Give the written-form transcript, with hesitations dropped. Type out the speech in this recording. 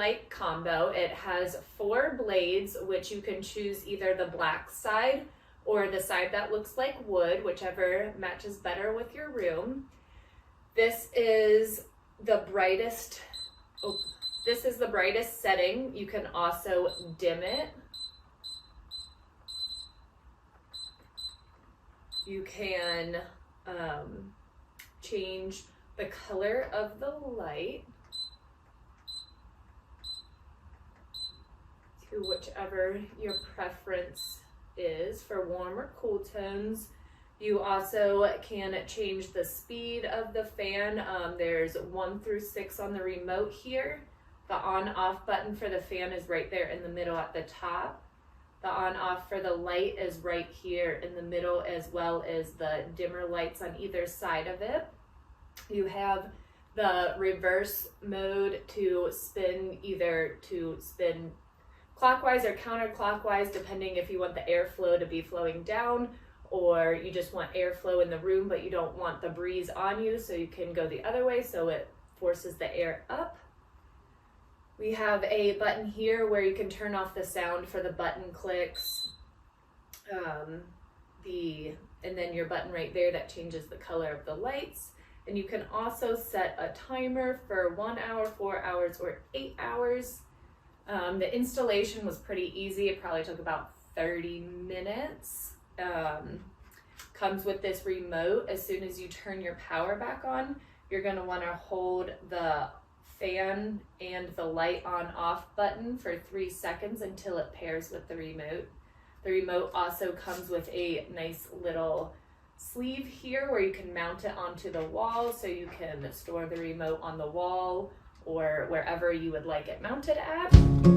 light combo. It has 4 blades, which you can choose either the black side or the side that looks like wood, whichever matches better with your room. This is the brightest, this is the brightest setting. You can also dim it. You can change the color of the light to whichever your preference is for warm or cool tones. You also can change the speed of the fan. There's 1 through 6 on the remote here. The on-off button for the fan is right there in the middle at the top. The on-off for the light is right here in the middle, as well as the dimmer lights on either side of it. You have the reverse mode to spin, either to spin clockwise or counterclockwise, depending if you want the airflow to be flowing down or you just want airflow in the room but you don't want the breeze on you, so you can go the other way so it forces the air up. We have a button here where you can turn off the sound for the button clicks. And then your button right there that changes the color of the lights. And you can also set a timer for 1 hour, 4 hours, or 8 hours. The installation was pretty easy. It probably took about 30 minutes. Comes with this remote. As soon as you turn your power back on, you're going to want to hold the fan and the light on off button for 3 seconds until it pairs with the remote. The remote also comes with a nice little sleeve here where you can mount it onto the wall, so you can store the remote on the wall or wherever you would like it mounted at.